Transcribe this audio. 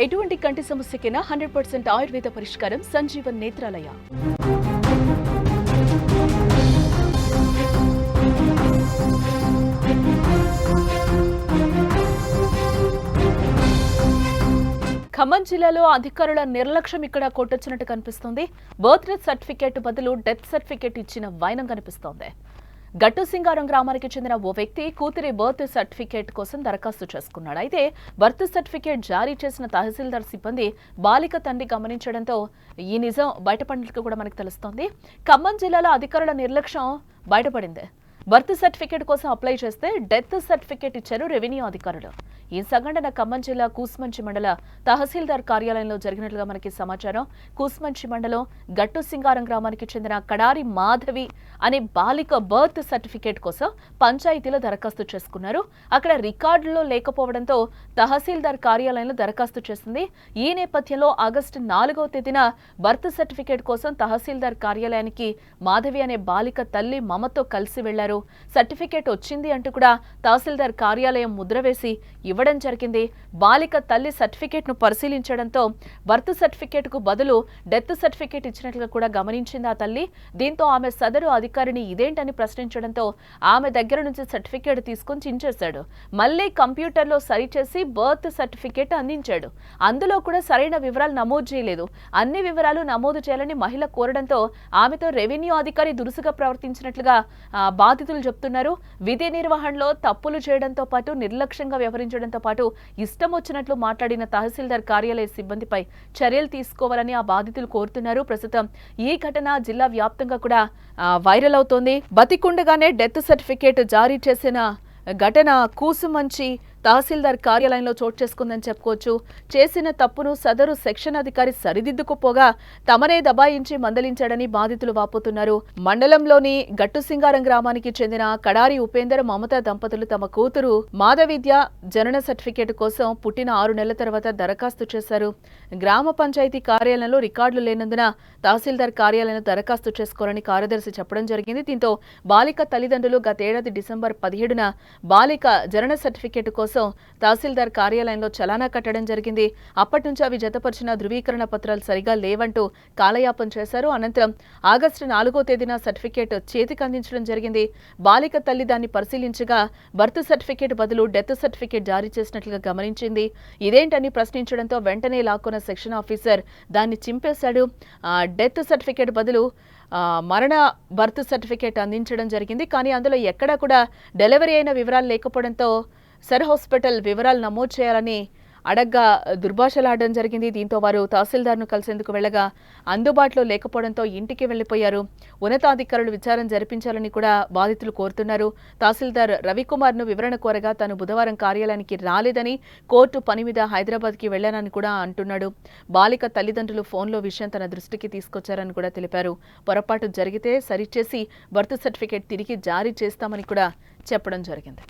ఎటువంటి కంటి సమస్యకైనా 100% ఆయుర్వేద పరిష్కారం సంజీవన్ నేత్రాలయ. ఖమ్మం జిల్లాలో అధికారుల నిర్లక్ష్యం ఇక్కడ కొట్టొచ్చినట్టు కనిపిస్తోంది. బర్త్ సర్టిఫికేట్ బదులు డెత్ సర్టిఫికేట్ ఇచ్చిన వైనం కనిపిస్తోంది. గట్టు సింగారం గ్రామానికి చెందిన ఓ వ్యక్తి కూతురి బర్త్ సర్టిఫికేట్ కోసం దరఖాస్తు చేసుకున్నాడు. అయితే బర్త్ సర్టిఫికేట్ జారీ చేసిన తహసీల్దార్ సిబ్బంది బాలిక తండ్రి గమనించడంతో ఈ నిజం బయటపడినట్లు కూడా మనకు తెలుస్తోంది. ఖమ్మం జిల్లాలో అధికారుల నిర్లక్ష్యం బయటపడింది. బర్త్ సర్టిఫికేట్ కోసం అప్లై చేస్తే డెత్ సర్టిఫికేట్ ఇచ్చారు రెవెన్యూ అధికారులు. ఈ సంఘటన ఖమ్మం జిల్లా కూస్మంచి మండల తహసీల్దార్ కార్యాలయంలో జరిగినట్లుగా మనకి సమాచారం. కూస్మంచి మండలం గట్టు సింగారం గ్రామానికి చెందిన కడారి మాధవి అనే బాలిక బర్త్ సర్టిఫికేట్ కోసం పంచాయతీలో దరఖాస్తు చేసుకున్నారు. అక్కడ రికార్డులో లేకపోవడంతో తహసీల్దార్ కార్యాలయంలో దరఖాస్తు చేసింది. ఈ నేపథ్యంలో ఆగస్టు 4వ తేదీన బర్త్ సర్టిఫికేట్ కోసం తహసీల్దార్ కార్యాలయానికి మాధవి అనే బాలిక తల్లి మమతో కలిసి వెళ్లారు. సర్టిఫికేట్ వచ్చింది అంటూ కూడా తహసీల్దార్ కార్యాలయం ముద్ర వేసి ఇవ్వడం జరిగింది. బాలిక తల్లి సర్టిఫికేట్ ను పరిశీలించడంతో బర్త్ సర్టిఫికేట్ కు బదులు డెత్ సర్టిఫికేట్ ఇచ్చినట్లుగా కూడా గమనించింది ఆ తల్లి. దీంతో ఆమె సదరు అధికారిని ఇదేంటని ప్రశ్నించడంతో ఆమె దగ్గర నుంచి సర్టిఫికేట్ తీసుకుని చించేశాడు. మళ్లీ కంప్యూటర్లో సరిచేసి బర్త్ సర్టిఫికేట్ అందించాడు. అందులో కూడా సరైన వివరాలు నమోదు చేయలేదు. అన్ని వివరాలు నమోదు చేయాలని మహిళ కోరడంతో ఆమెతో రెవెన్యూ అధికారి దురుసుగా ప్రవర్తించినట్లుగా బాధితులు చెప్తున్నారు. విధి నిర్వహణలో తప్పులు చేయడంతో పాటు నిర్లక్ష్యంగా వ్యవహరించడంతో పాటు ఇష్టం వచ్చినట్లు మాట్లాడిన తహసీల్దార్ కార్యాలయ సిబ్బందిపై చర్యలు తీసుకోవాలని ఆ బాధితులు కోరుతున్నారు. ప్రస్తుతం ఈ ఘటన జిల్లా వ్యాప్తంగా కూడా వైరల్ అవుతోంది. బతికుండగానే డెత్ సర్టిఫికేట్ జారీ చేసిన ఘటన కూసుమంచి తహసీల్దార్ కార్యాలయంలో చోటు చేసుకుందని చెప్పుకోవచ్చు. చేసిన తప్పును సదరు సెక్షన్ అధికారి సరిదిద్దుకుపోగా తమనే దబాయించి మందలించాడని బాధితులు వాపోతున్నారు. మండలంలోని గట్టు సింగారం గ్రామానికి చెందిన కడారి ఉపేందర్ మమత దంపతులు తమ కూతురు మాధవిద్య జనన సర్టిఫికేట్ కోసం పుట్టిన 6 నెలల తర్వాత దరఖాస్తు చేశారు. గ్రామ పంచాయతీ కార్యాలయంలో రికార్డులు లేనందున తహసీల్దార్ కార్యాలయంలో దరఖాస్తు చేసుకోవాలని కార్యదర్శి చెప్పడం జరిగింది. దీంతో బాలిక తల్లిదండ్రులు గతేడాది డిసెంబర్ 17న బాలిక జనన సర్టిఫికేట్ కోసం తహసీల్దార్ కార్యాలయంలో చలానా కట్టడం జరిగింది. అప్పటి నుంచి అవి జతపరిచిన ధృవీకరణ పత్రాలు సరిగా లేవంటూ కాలయాపన చేశారు. అనంతరం ఆగస్టు 4వ తేదీన సర్టిఫికేట్ చేతికి అందించడం జరిగింది. బాలిక తల్లి దాన్ని పరిశీలించగా బర్త్ సర్టిఫికేట్ బదులు డెత్ సర్టిఫికేట్ జారీ చేసినట్లుగా గమనించింది. ఇదేంటని ప్రశ్నించడంతో వెంటనే లాక్కున్న సెక్షన్ ఆఫీసర్ దాన్ని చింపేశాడు. డెత్ సర్టిఫికేట్ బదులు మరణ బర్త్ సర్టిఫికేట్ అందించడం జరిగింది. కానీ అందులో ఎక్కడా కూడా డెలివరీ అయిన వివరాలు లేకపోవడంతో సర్ హాస్పిటల్ వివరాలు నమోదు చేయాలని అడగ్గా దుర్భాషలాడడం జరిగింది. దీంతో వారు తహసీల్దార్ను కలిసేందుకు వెళ్లగా అందుబాటులో లేకపోవడంతో ఇంటికి వెళ్లిపోయారు. ఉన్నతాధికారులు విచారణ జరిపించాలని కూడా బాధితులు కోరుతున్నారు. తహసీల్దార్ రవికుమార్ను వివరణ కోరగా తాను బుధవారం కార్యాలయానికి రాలేదని, కోర్టు పని మీద హైదరాబాద్కి వెళ్లానని కూడా అంటున్నాడు. బాలిక తల్లిదండ్రులు ఫోన్లో విషయం తన దృష్టికి తీసుకొచ్చారని కూడా తెలిపారు. పొరపాటు జరిగితే సరిచేసి బర్త్ సర్టిఫికేట్ తిరిగి జారీ చేస్తామని కూడా చెప్పడం జరిగింది.